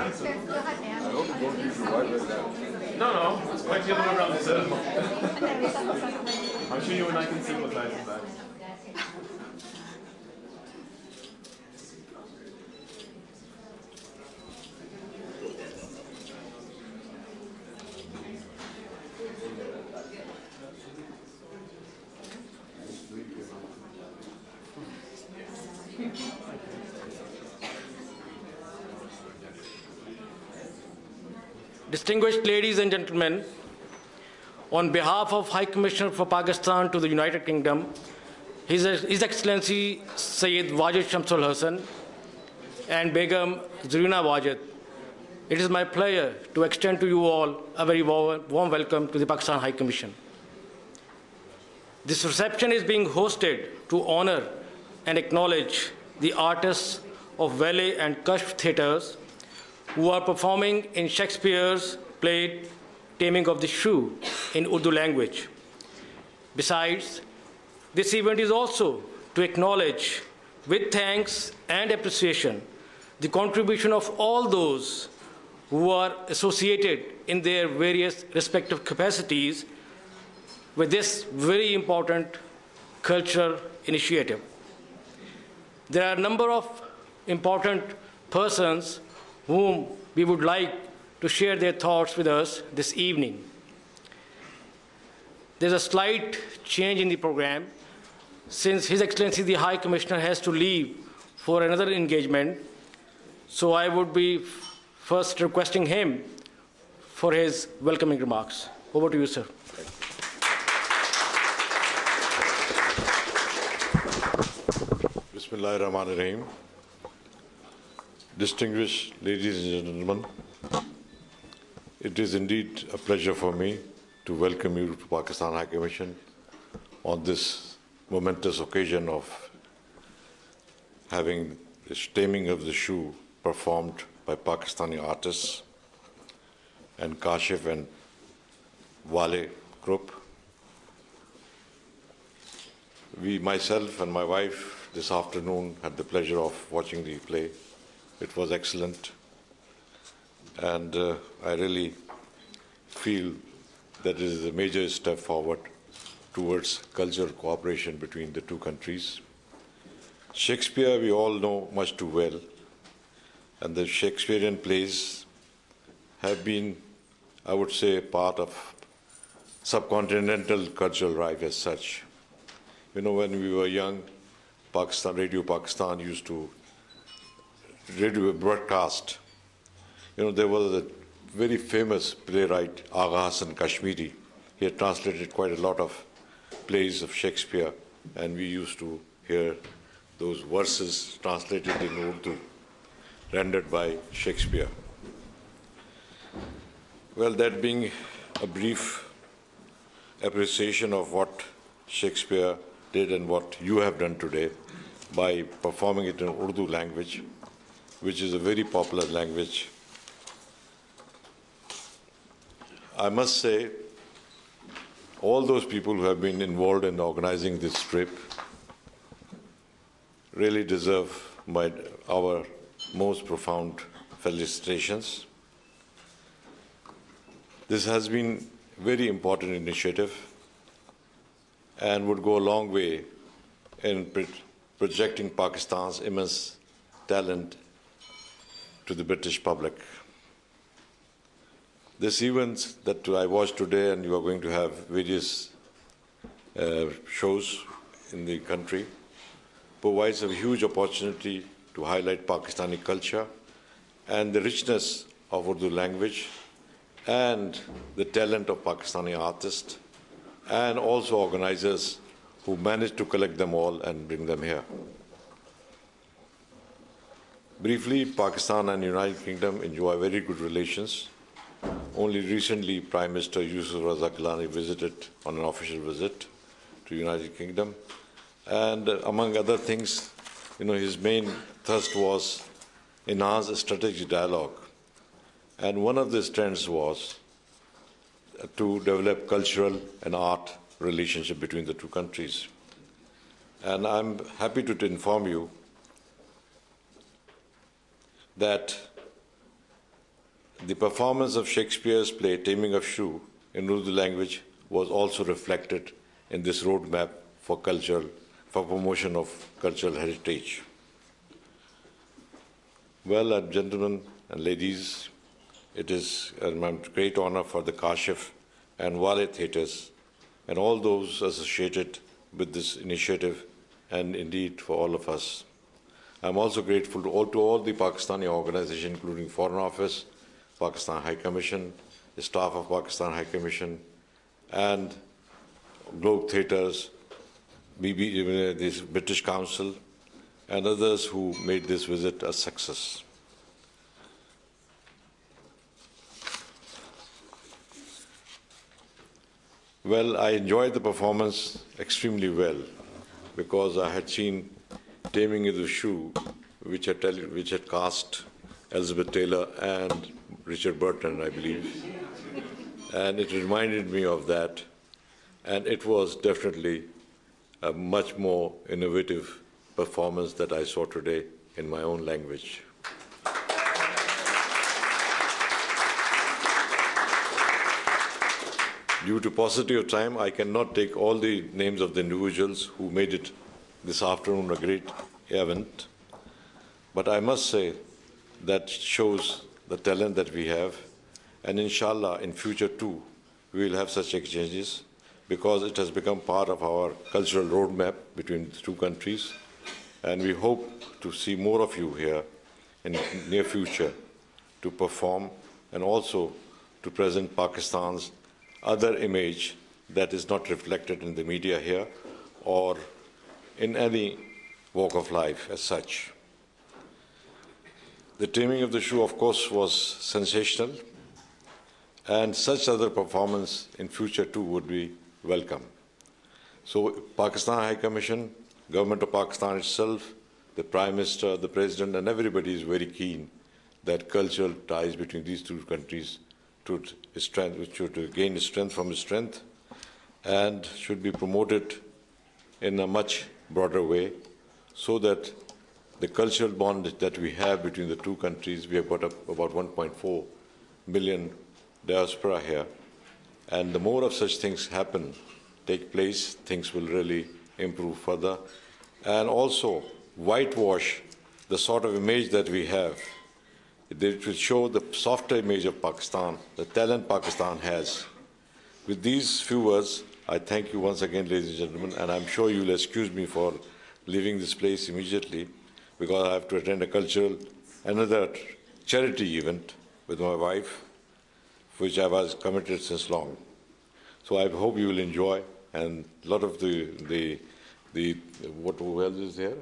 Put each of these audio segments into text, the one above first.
No, it's quite the other way around, sir. I'm sure you and I can sympathize with that. Distinguished ladies and gentlemen, on behalf of High Commissioner for Pakistan to the United Kingdom, His Excellency Sayyid Wajid Shamsul Hassan and Begum Zarina Wajid, it is my pleasure to extend to you all a very warm welcome to the Pakistan High Commission. This reception is being hosted to honor and acknowledge the artists of ballet and Kashf theatres who are performing in Shakespeare's play Taming of the Shrew in Urdu language. Besides, this event is also to acknowledge with thanks and appreciation the contribution of all those who are associated in their various respective capacities with this very important cultural initiative. There are a number of important persons whom we would like to share their thoughts with us this evening. There's a slight change in the program since His Excellency the High Commissioner has to leave for another engagement. So I would be first requesting him for his welcoming remarks. Over to you, sir. Bismillahirrahmanirrahim. Distinguished ladies and gentlemen, it is indeed a pleasure for me to welcome you to Pakistan High Commission on this momentous occasion of having this Taming of the Shrew performed by Pakistani artists and Kashif and Wale group. Myself and my wife this afternoon had the pleasure of watching the play. It was excellent, and I really feel that it is a major step forward towards cultural cooperation between the two countries. Shakespeare, we all know much too well, and the Shakespearean plays have been, I would say, part of subcontinental cultural life as such. You know, when we were young, Radio Pakistan used to radio broadcast. You know, there was a very famous playwright, Agha Hassan Kashmiri. He had translated quite a lot of plays of Shakespeare, and we used to hear those verses translated in Urdu, rendered by Shakespeare. Well, that being a brief appreciation of what Shakespeare did and what you have done today by performing it in Urdu language, which is a very popular language. I must say, all those people who have been involved in organizing this trip really deserve our most profound felicitations. This has been a very important initiative and would go a long way in projecting Pakistan's immense talent to the British public. This event that I watched today, and you are going to have various shows in the country, provides a huge opportunity to highlight Pakistani culture and the richness of Urdu language and the talent of Pakistani artists and also organizers who managed to collect them all and bring them here. Briefly, Pakistan and United Kingdom enjoy very good relations. Only recently, Prime Minister Yusuf Raza Gilani visited on an official visit to United Kingdom. And among other things, his main thrust was enhance a strategic dialogue. And one of the strands was to develop cultural and art relationship between the two countries. And I'm happy to inform you that The performance of Shakespeare's play Taming of Shrew in Urdu language was also reflected in this roadmap for promotion of cultural heritage. Well, gentlemen and ladies, it is a great honor for the Kashif and Wale theatres and all those associated with this initiative, and indeed for all of us. I'm also grateful to all the Pakistani organizations, including Foreign Office, Pakistan High Commission, the staff of Pakistan High Commission, and Globe Theatres, this British Council, and others who made this visit a success. Well, I enjoyed the performance extremely well because I had seen Taming of the Shrew, which had cast Elizabeth Taylor and Richard Burton, I believe. And it reminded me of that. And it was definitely a much more innovative performance that I saw today in my own language. Due to paucity of time, I cannot take all the names of the individuals who made it this afternoon a great event. But I must say that shows the talent that we have. And inshallah, in future too, we will have such exchanges because it has become part of our cultural roadmap between the two countries. And we hope to see more of you here in the near future to perform and also to present Pakistan's other image that is not reflected in the media here or in any walk of life as such. The Taming of the Shrew, of course, was sensational, and such other performance in future too would be welcome. So Pakistan High Commission, Government of Pakistan itself, the Prime Minister, the President, and everybody is very keen that cultural ties between these two countries should gain strength from strength and should be promoted in a much broader way so that the cultural bond that we have between the two countries, we have got about 1.4 million diaspora here, and the more of such things take place, things will really improve further. And also whitewash the sort of image that we have. It will show the softer image of Pakistan, the talent Pakistan has. With these few words, I thank you once again, ladies and gentlemen, and I'm sure you'll excuse me for leaving this place immediately because I have to attend another charity event with my wife, which I was committed since long. So I hope you will enjoy, and a lot of what else is there?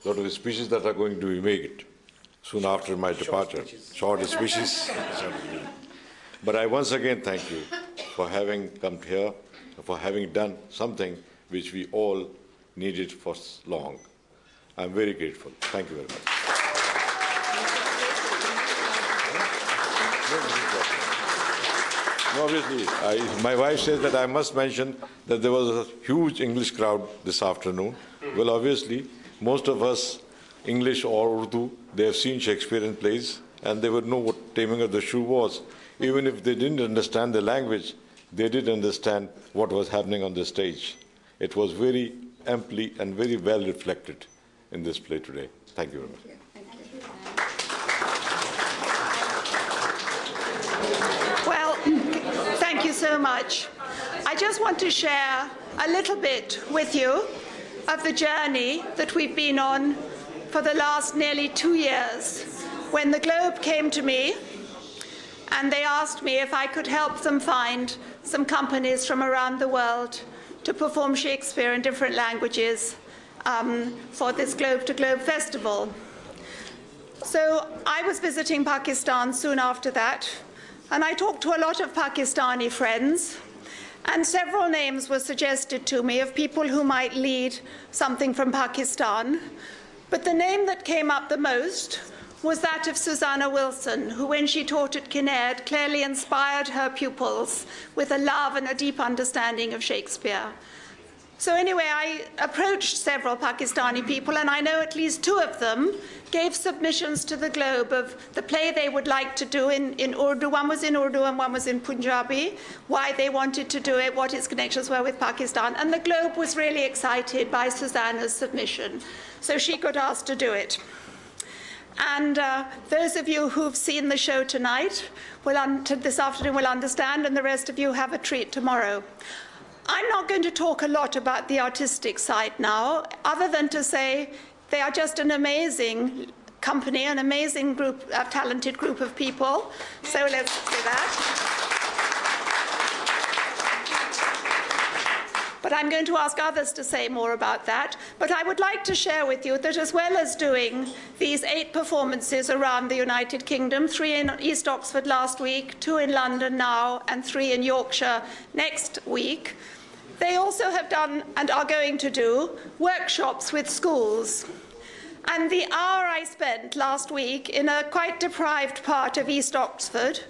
A lot of the speeches that are going to be made soon after my departure. Short speeches. But I once again thank you for having come here, for having done something which we all needed for long. I'm very grateful. Thank you very much. No, obviously, my wife says that I must mention that there was a huge English crowd this afternoon. Well, obviously, most of us, English or Urdu, they have seen Shakespearean plays, and they would know what Taming of the Shrew was. Even if they didn't understand the language, they did understand what was happening on the stage. It was very amply and very well reflected in this play today. Thank you very much. Well, thank you so much. I just want to share a little bit with you of the journey that we've been on for the last nearly 2 years, when the Globe came to me and they asked me if I could help them find some companies from around the world to perform Shakespeare in different languages for this Globe to Globe festival. So I was visiting Pakistan soon after that, and I talked to a lot of Pakistani friends, and several names were suggested to me of people who might lead something from Pakistan. But the name that came up the most was that of Susanna Wilson, who, when she taught at Kinnaird, clearly inspired her pupils with a love and a deep understanding of Shakespeare. So anyway, I approached several Pakistani people, and I know at least 2 of them gave submissions to the Globe of the play they would like to do in Urdu. One was in Urdu and one was in Punjabi, why they wanted to do it, what its connections were with Pakistan. And the Globe was really excited by Susanna's submission, so she got asked to do it. And those of you who've seen the show tonight, this afternoon, will understand, and the rest of you have a treat tomorrow. I'm not going to talk a lot about the artistic side now, other than to say they are just an amazing company, an amazing group, a talented group of people. So let's do that. But I'm going to ask others to say more about that. But I would like to share with you that as well as doing these 8 performances around the United Kingdom, 3 in East Oxford last week, 2 in London now, and 3 in Yorkshire next week, they also have done and are going to do workshops with schools. And the hour I spent last week in a quite deprived part of East Oxford,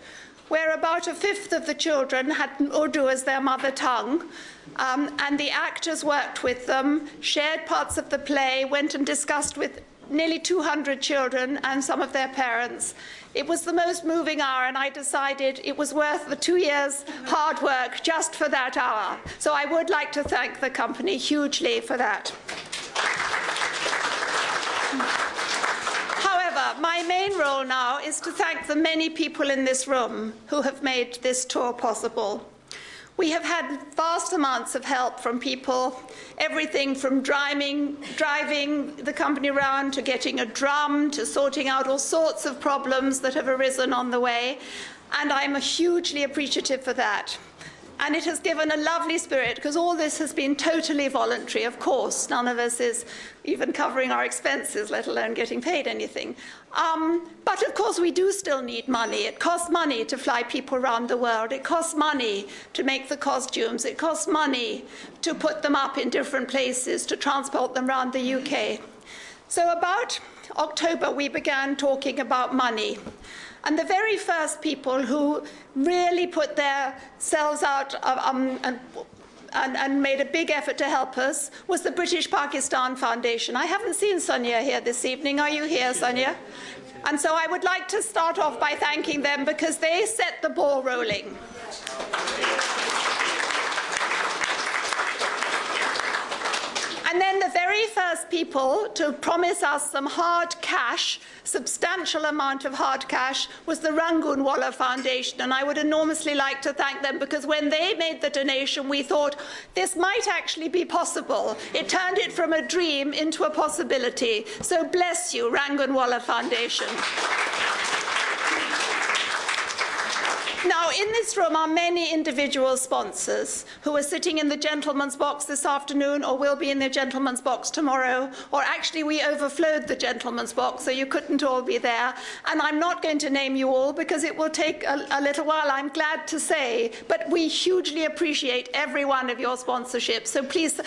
where about 1/5 of the children had Urdu as their mother tongue, and the actors worked with them, shared parts of the play, went and discussed with nearly 200 children and some of their parents. It was the most moving hour, and I decided it was worth the 2 years' hard work just for that hour. So I would like to thank the company hugely for that. However, my main role now is to thank the many people in this room who have made this tour possible. We have had vast amounts of help from people, everything from driving the company around to getting a drum to sorting out all sorts of problems that have arisen on the way, and I'm hugely appreciative for that. And it has given a lovely spirit, because all this has been totally voluntary. Of course, none of us is even covering our expenses, let alone getting paid anything. But of course, we do still need money. It costs money to fly people around the world. It costs money to make the costumes. It costs money to put them up in different places, to transport them around the UK. So about October, we began talking about money. And the very first people who really put themselves out and made a big effort to help us was the British Pakistan Foundation. I haven't seen Sonia here this evening. Are you here, Sonia? And so I would like to start off by thanking them, because they set the ball rolling. And then the very first people to promise us some hard cash, substantial amount of hard cash, was the Rangoonwala Foundation. And I would enormously like to thank them, because when they made the donation, we thought this might actually be possible. It turned it from a dream into a possibility. So bless you, Rangoonwala Foundation. Now, in this room are many individual sponsors who are sitting in the gentleman's box this afternoon, or will be in the gentleman's box tomorrow, or actually we overflowed the gentleman's box, so you couldn't all be there. And I'm not going to name you all, because it will take a little while, I'm glad to say, but we hugely appreciate every one of your sponsorships. So please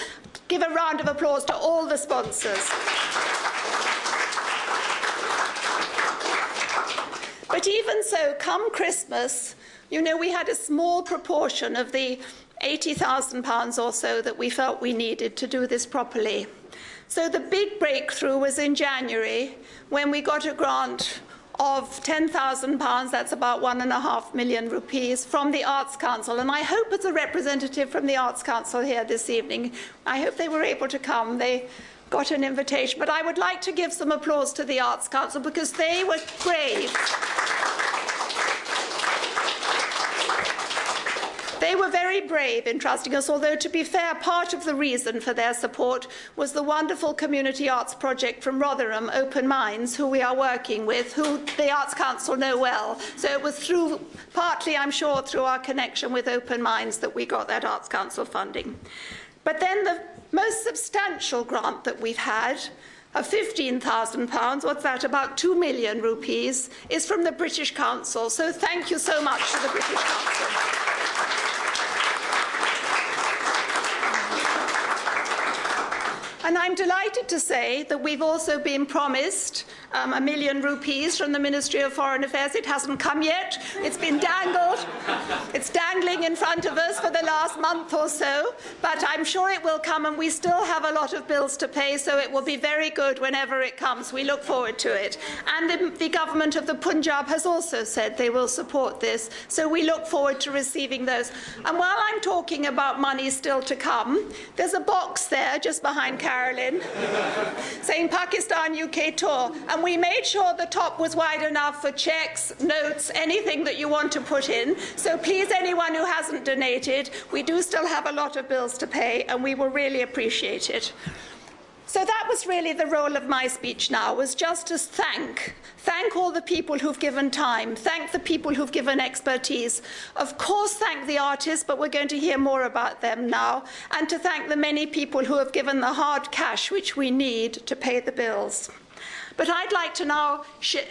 give a round of applause to all the sponsors. But even so, come Christmas, you know, we had a small proportion of the £80,000 or so that we felt we needed to do this properly. So the big breakthrough was in January, when we got a grant of £10,000, that's about 1.5 million rupees, from the Arts Council. And I hope it's a representative from the Arts Council here this evening. I hope they were able to come. They got an invitation. But I would like to give some applause to the Arts Council, because they were brave. They were very brave in trusting us, although, to be fair, part of the reason for their support was the wonderful community arts project from Rotherham, Open Minds, who we are working with, who the Arts Council know well. So it was through, partly, I'm sure, through our connection with Open Minds that we got that Arts Council funding. But then the most substantial grant that we've had, of £15,000, what's that, about 2 million rupees, is from the British Council. So thank you so much to the British Council. And I'm delighted to say that we've also been promised 1 million rupees from the Ministry of Foreign Affairs. It hasn't come yet. It's been dangled. It's dangling in front of us for the last month or so, but I'm sure it will come, and we still have a lot of bills to pay, so it will be very good whenever it comes. We look forward to it. And the government of the Punjab has also said they will support this, so we look forward to receiving those. And while I'm talking about money still to come, there's a box there just behind Carolyn saying Pakistan UK tour, and we made sure the top was wide enough for checks, notes, anything that you want to put in. So please, anyone who hasn't donated, we do still have a lot of bills to pay, and we will really appreciate it. So that was really the role of my speech now, was just to thank all the people who've given time, thank the people who've given expertise, of course thank the artists, but we're going to hear more about them now, and to thank the many people who have given the hard cash which we need to pay the bills. But I'd like to now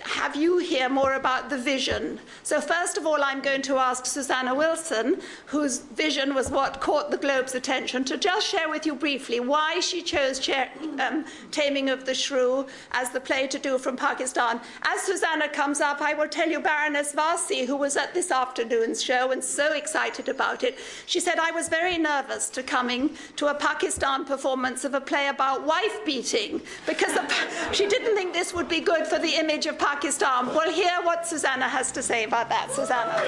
have you hear more about the vision. So first of all, I'm going to ask Susanna Wilson, whose vision was what caught the Globe's attention, to just share with you briefly why she chose Taming of the Shrew as the play to do from Pakistan. As Susanna comes up, I will tell you Baroness Vasi, who was at this afternoon's show and so excited about it, she said, I was very nervous to coming to a Pakistan performance of a play about wife beating, because she didn't think this would be good for the image of Pakistan. We'll hear what Susanna has to say about that. Susanna.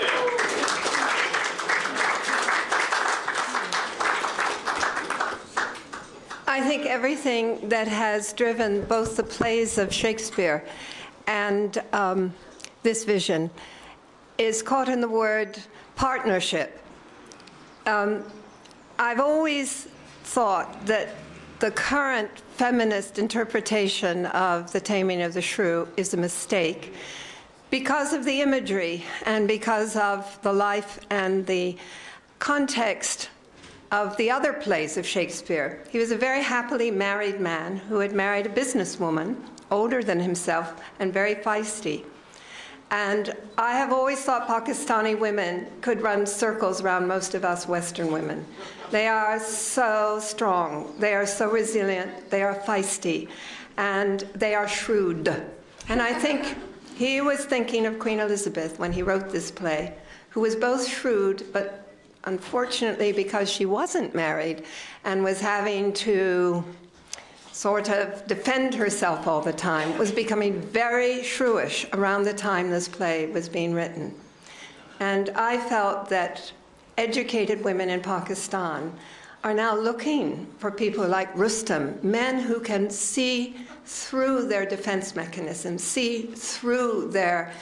I think everything that has driven both the plays of Shakespeare and this vision is caught in the word partnership. I've always thought that the current feminist interpretation of The Taming of the Shrew is a mistake because of the imagery and because of the life and the context of the other plays of Shakespeare. He was a very happily married man who had married a businesswoman, older than himself and very feisty. And I have always thought Pakistani women could run circles around most of us Western women. They are so strong, they are so resilient, they are feisty, and they are shrewd. And I think he was thinking of Queen Elizabeth when he wrote this play, who was both shrewd, but unfortunately, because she wasn't married and was having to sort of defend herself all the time, was becoming very shrewish around the time this play was being written. And I felt that educated women in Pakistan are now looking for people like Rustam, men who can see through their defense mechanisms, see through their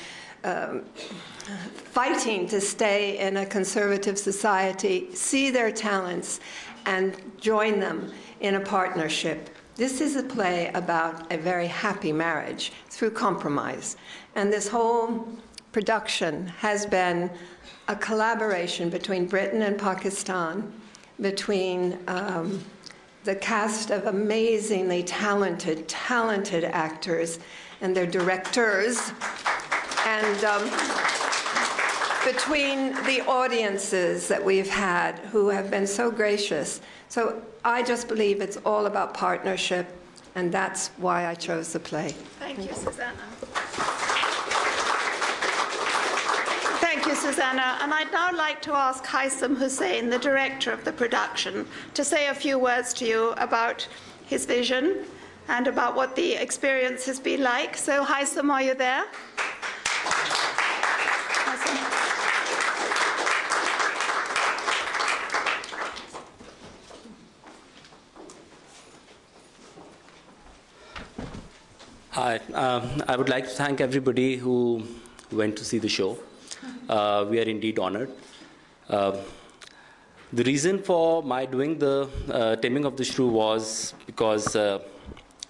fighting to stay in a conservative society, see their talents, and join them in a partnership. This is a play about a very happy marriage through compromise. And this whole production has been a collaboration between Britain and Pakistan, between the cast of amazingly talented actors and their directors, and between the audiences that we've had who have been so gracious. So I just believe it's all about partnership, and that's why I chose the play. Thank you, Susanna. Thank you, Susanna. And I'd now like to ask Haitham Hussain, the director of the production, to say a few words to you about his vision and about what the experience has been like. So, Haitham, are you there? Hi, I would like to thank everybody who went to see the show. We are indeed honored. The reason for my doing the Taming of the Shrew was because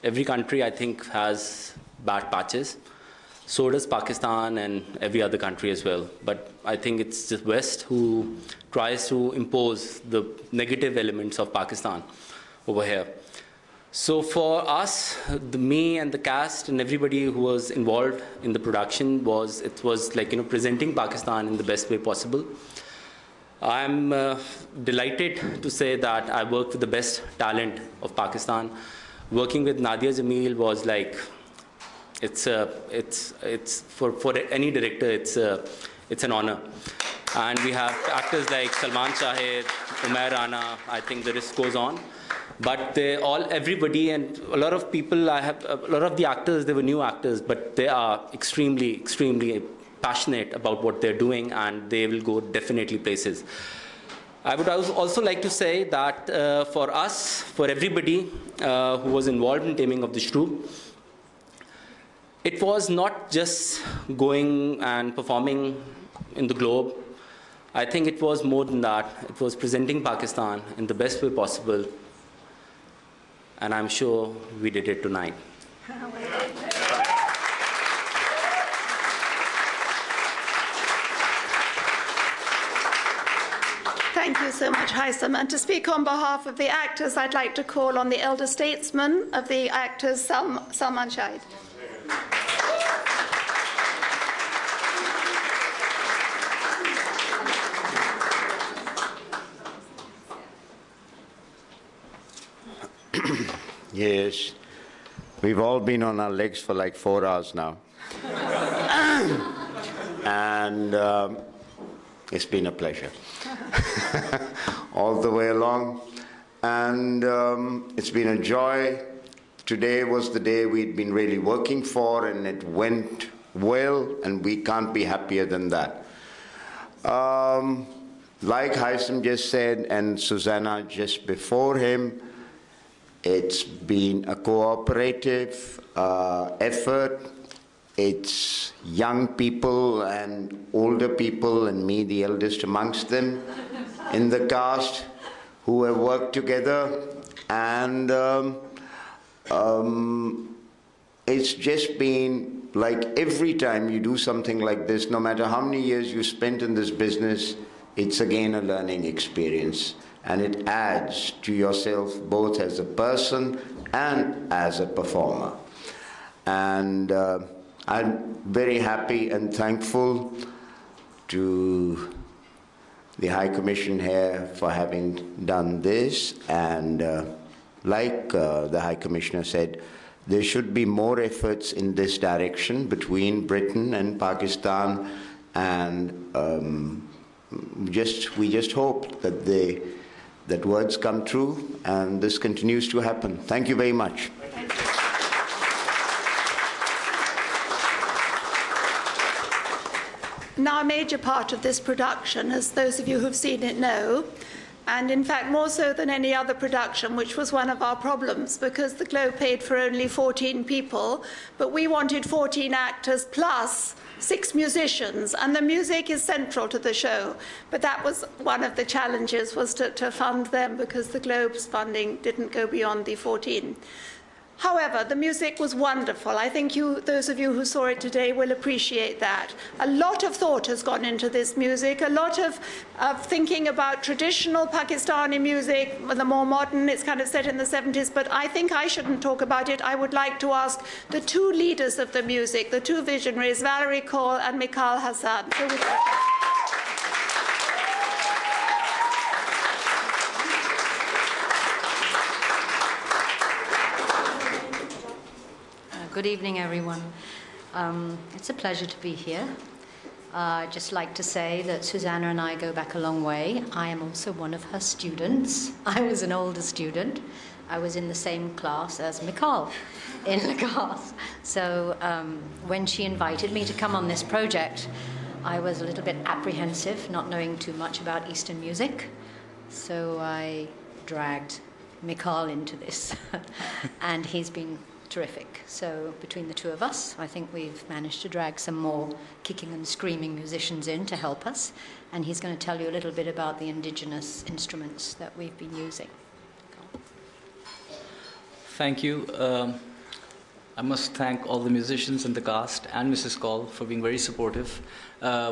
every country, I think, has bad patches. So does Pakistan and every other country as well. But I think it's the West who tries to impose the negative elements of Pakistan over here. So for us, me and the cast and everybody who was involved in the production was like, presenting Pakistan in the best way possible. I'm delighted to say that I worked with the best talent of Pakistan. Working with Nadia Jamil was like it's for any director, it's an honor. And we have actors like Salman Shahid, Umair Rana. I think the list goes on. But everybody, and a lot of people, a lot of the actors, they were new actors, but they are extremely, extremely passionate about what they're doing, and they will go definitely places. I would also like to say that for us, for everybody who was involved in Taming of the Shrew, it was not just going and performing in the globe. I think it was more than that. It was presenting Pakistan in the best way possible. And I'm sure we did it tonight. Thank you so much, Haitham. And to speak on behalf of the actors, I'd like to call on the elder statesman of the actors, Salman Shahid. Yes, we've all been on our legs for like 4 hours now. And it's been a pleasure all the way along. And it's been a joy. Today was the day we'd been really working for, and it went well, and we can't be happier than that. Like Haitham just said, and Susanna just before him, it's been a cooperative effort. It's young people and older people, and me, the eldest amongst them, in the cast, who have worked together. And it's just been like every time you do something like this, no matter how many years you spent in this business, it's again a learning experience. And it adds to yourself both as a person and as a performer. And I'm very happy and thankful to the High Commission here for having done this. And like the High Commissioner said, there should be more efforts in this direction between Britain and Pakistan. And we just hope that words come true, and this continues to happen. Thank you very much. Now, a major part of this production, as those of you who've seen it know, and in fact more so than any other production, which was one of our problems, because the Globe paid for only 14 people, but we wanted 14 actors plus 6 musicians, and the music is central to the show. But that was one of the challenges, was to fund them, because the Globe's funding didn't go beyond the 14. However, the music was wonderful. I think those of you who saw it today will appreciate that. A lot of thought has gone into this music, a lot of thinking about traditional Pakistani music, the more modern, it's kind of set in the 70s, but I think I shouldn't talk about it. I would like to ask the 2 leaders of the music, the 2 visionaries, Valerie Kaul and Mikhail Hassan. Good evening, everyone. It's a pleasure to be here. I'd just like to say that Susanna and I go back a long way. I am also one of her students. I was an older student. I was in the same class as Mikhail in the class. So when she invited me to come on this project, I was a little bit apprehensive, not knowing too much about Eastern music. So I dragged Mikhail into this, and he's been terrific. So between the 2 of us, I think we've managed to drag some more kicking and screaming musicians in to help us. And he's going to tell you a little bit about the indigenous instruments that we've been using. Thank you. I must thank all the musicians in the cast and Mrs. Kaul for being very supportive.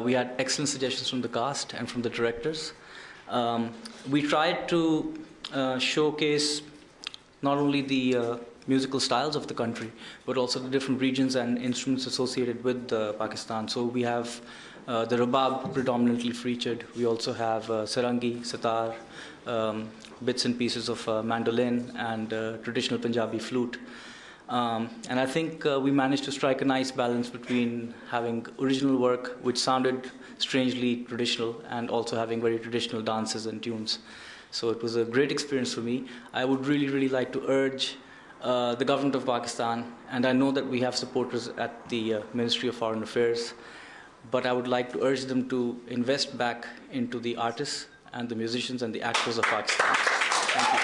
We had excellent suggestions from the cast and from the directors. We tried to showcase not only the musical styles of the country, but also the different regions and instruments associated with Pakistan. So we have the rabab predominantly featured. We also have sarangi, sitar, bits and pieces of mandolin, and traditional Punjabi flute. And I think we managed to strike a nice balance between having original work, which sounded strangely traditional, and also having very traditional dances and tunes. So it was a great experience for me. I would really, really like to urge the government of Pakistan, and I know that we have supporters at the Ministry of Foreign Affairs, but I would like to urge them to invest back into the artists and the musicians and the actors of Pakistan. Thank you.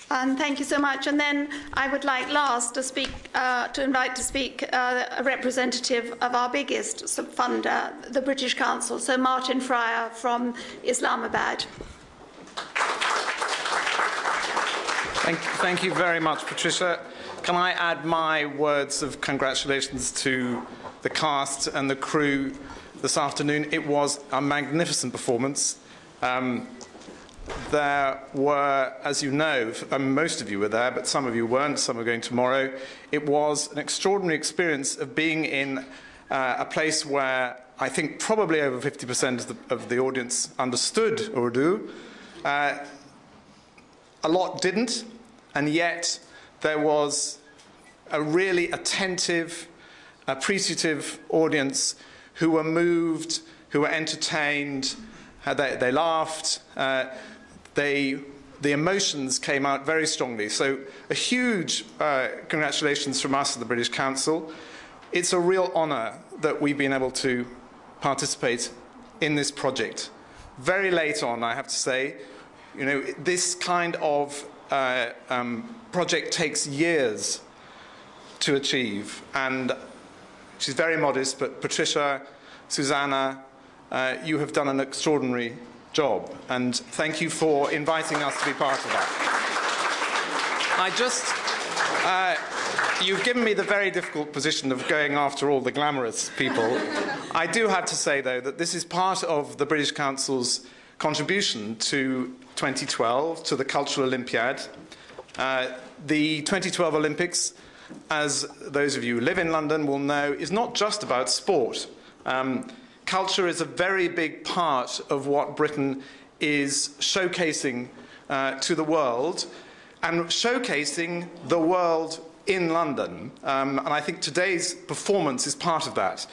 And thank you so much. And then I would like last to speak, to invite to speak a representative of our biggest funder, the British Council, Sir Martin Fryer from Islamabad. Thank you very much, Patricia. Can I add my words of congratulations to the cast and the crew this afternoon? It was a magnificent performance. There were, as you know, most of you were there, but some of you weren't, some are going tomorrow. It was an extraordinary experience of being in a place where I think probably over 50% of the audience understood Urdu. A lot didn't, and yet there was a really attentive, appreciative audience who were moved, who were entertained, they laughed. The emotions came out very strongly. So a huge congratulations from us at the British Council. It's a real honour that we've been able to participate in this project. Very late on, I have to say, you know, this kind of project takes years to achieve. And she's very modest, but Patricia, Susanna, you have done an extraordinary job, and thank you for inviting us to be part of that. You've given me the very difficult position of going after all the glamorous people. I do have to say, though, that this is part of the British Council's contribution to 2012, to the Cultural Olympiad. The 2012 Olympics, as those of you who live in London will know, is not just about sport. Culture is a very big part of what Britain is showcasing to the world, and showcasing the world in London. And I think today's performance is part of that.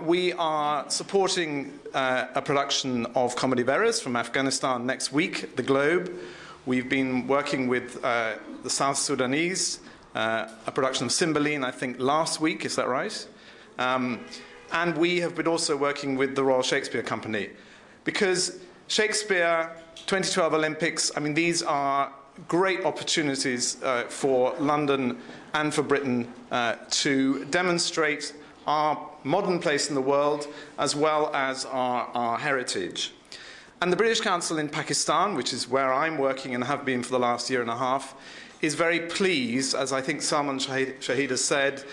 We are supporting a production of Comedy of Errors from Afghanistan next week at the Globe. We've been working with the South Sudanese, a production of Cymbeline, I think, last week, is that right? And we have been also working with the Royal Shakespeare Company. Because Shakespeare, 2012 Olympics, I mean, these are great opportunities for London and for Britain to demonstrate our modern place in the world as well as our heritage. And the British Council in Pakistan, which is where I'm working and have been for the last year and a half, is very pleased, as I think Salman Shahid has said,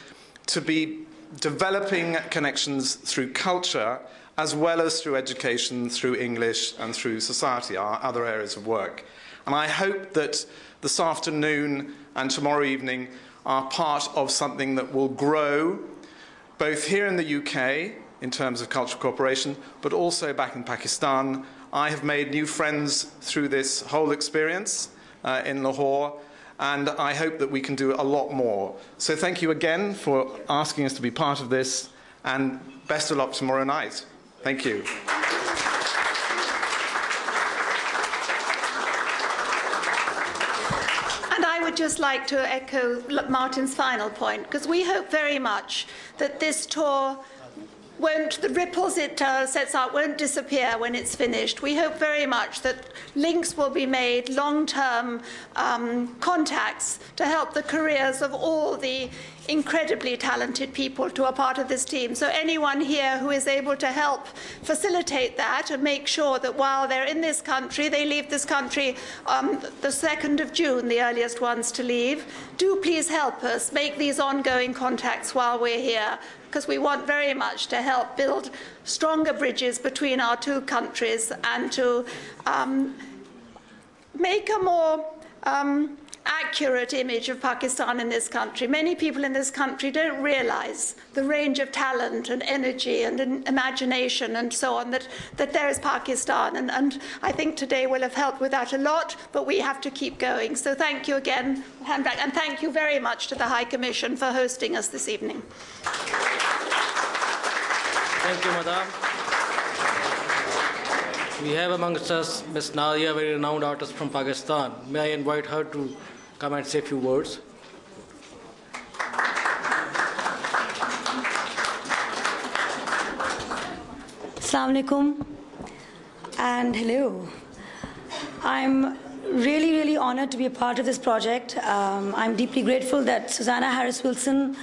to be developing connections through culture as well as through education, through English and through society, our other areas of work. And I hope that this afternoon and tomorrow evening are part of something that will grow both here in the UK in terms of cultural cooperation, but also back in Pakistan. I have made new friends through this whole experience in Lahore, and I hope that we can do a lot more. So thank you again for asking us to be part of this, and best of luck tomorrow night. Thank you. And I would just like to echo Martin's final point, because we hope very much that this tour the ripples it sets out won't disappear when it's finished. We hope very much that links will be made, long-term contacts to help the careers of all the incredibly talented people who are part of this team. So anyone here who is able to help facilitate that and make sure that while they're in this country, they leave this country the 2nd of June, the earliest ones to leave, do please help us make these ongoing contacts while we're here, because we want very much to help build stronger bridges between our two countries and to make a more accurate image of Pakistan in this country. Many people in this country don't realize the range of talent and energy and imagination and so on that there is Pakistan. And I think today will have helped with that a lot, but we have to keep going. So thank you again, and thank you very much to the High Commission for hosting us this evening. Thank you, Madam. We have amongst us Ms. Nadia, a very renowned artist from Pakistan. May I invite her to come and say a few words? Assalamu alaikum and hello. I'm really honored to be a part of this project. I'm deeply grateful that Susanna Harris Wilson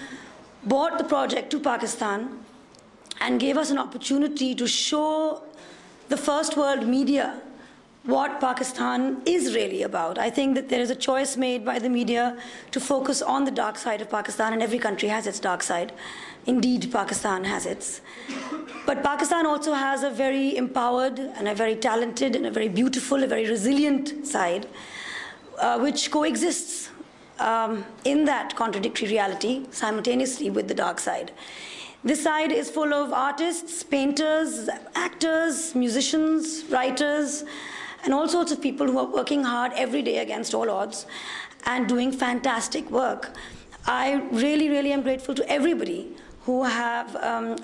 brought the project to Pakistan and gave us an opportunity to show the first world media what Pakistan is really about. I think that there is a choice made by the media to focus on the dark side of Pakistan, and every country has its dark side. Indeed, Pakistan has its. But Pakistan also has a very empowered and a very talented and a very beautiful, a very resilient side, which coexists in that contradictory reality simultaneously with the dark side. This side is full of artists, painters, actors, musicians, writers, and all sorts of people who are working hard every day against all odds and doing fantastic work. I really am grateful to everybody who have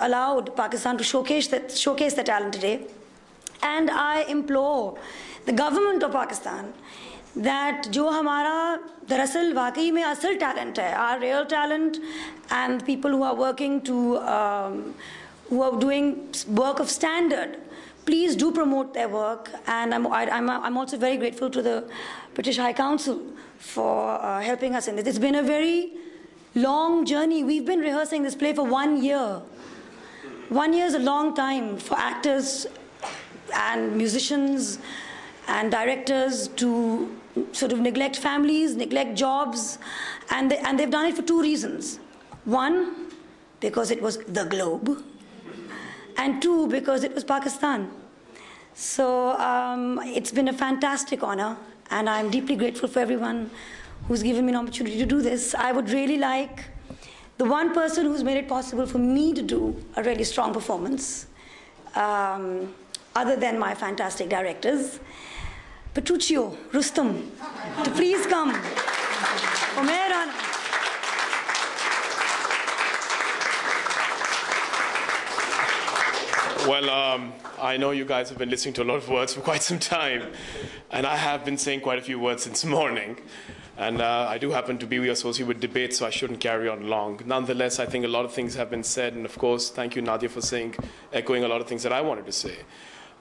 allowed Pakistan to showcase the talent today. And I implore the government of Pakistan that जो हमारा दरअसल वाकई में असल talent है, our real talent, and people who are working to, who are doing work of standard, please do promote their work. And I'm also very grateful to the British High Council for helping us in this. It's been a very long journey. We've been rehearsing this play for 1 year. 1 year is a long time for actors and musicians and directors to sort of neglect families, neglect jobs, and they've done it for 2 reasons. 1, because it was the globe, and 2, because it was Pakistan. So it's been a fantastic honor, and I'm deeply grateful for everyone who's given me an opportunity to do this. I would really like the one person who's made it possible for me to do a really strong performance, other than my fantastic directors, Petruccio, Rustam, to please come. Omer Rana. Well, I know you guys have been listening to a lot of words for quite some time, and I have been saying quite a few words since morning. And I do happen to be associated with debate, so I shouldn't carry on long. Nonetheless, I think a lot of things have been said, and of course, thank you, Nadia, for echoing a lot of things that I wanted to say.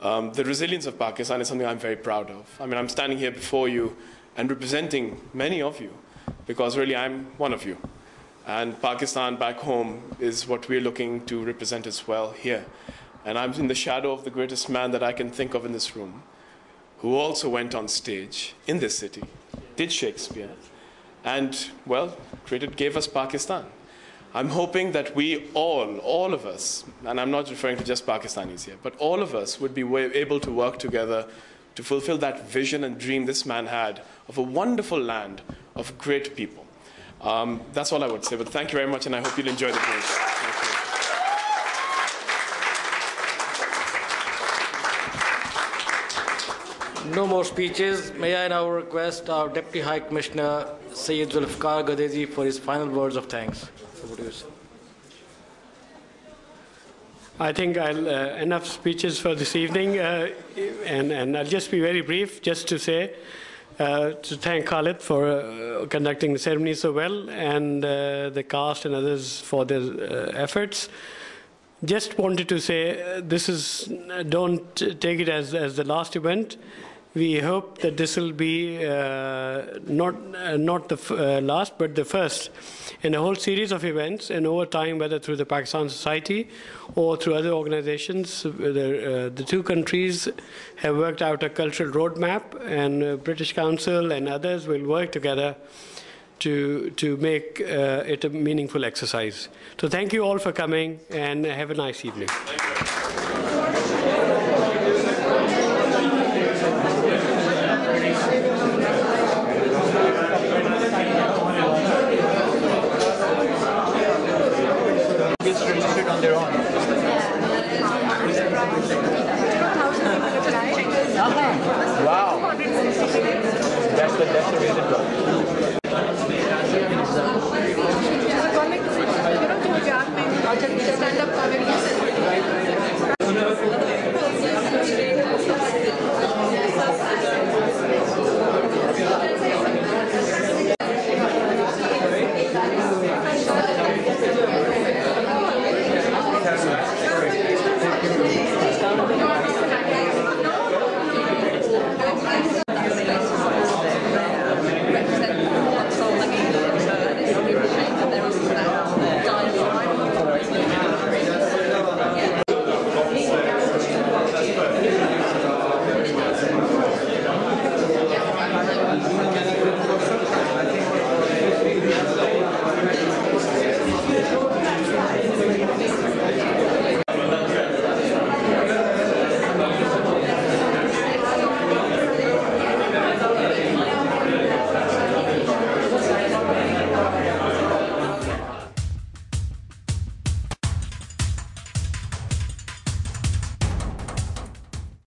The resilience of Pakistan is something I'm very proud of. I mean, I'm standing here before you and representing many of you, because really I'm one of you. And Pakistan back home is what we're looking to represent as well here. And I'm in the shadow of the greatest man that I can think of in this room, who also went on stage in this city, did Shakespeare, and, well, gave us Pakistan. I'm hoping that we all of us, and I'm not referring to just Pakistanis here, but all of us would be able to work together to fulfill that vision and dream this man had of a wonderful land of great people. That's all I would say, but thank you very much, and I hope you'll enjoy the break. Thank you. No more speeches. May I now request our Deputy High Commissioner, Sayyid Zulfikar Gadezi, for his final words of thanks. Over to you, sir. I think enough speeches for this evening, and I'll just be very brief, just to say, to thank Khalid for conducting the ceremony so well, and the cast and others for their efforts. Just wanted to say, don't take it as the last event. We hope that this will be not the last, but the first in a whole series of events, and over time, whether through the Pakistan Society or through other organizations. The two countries have worked out a cultural roadmap, and British Council and others will work together to make it a meaningful exercise. So thank you all for coming, and have a nice evening. They're on. Wow. That's the reason. stand-up comedy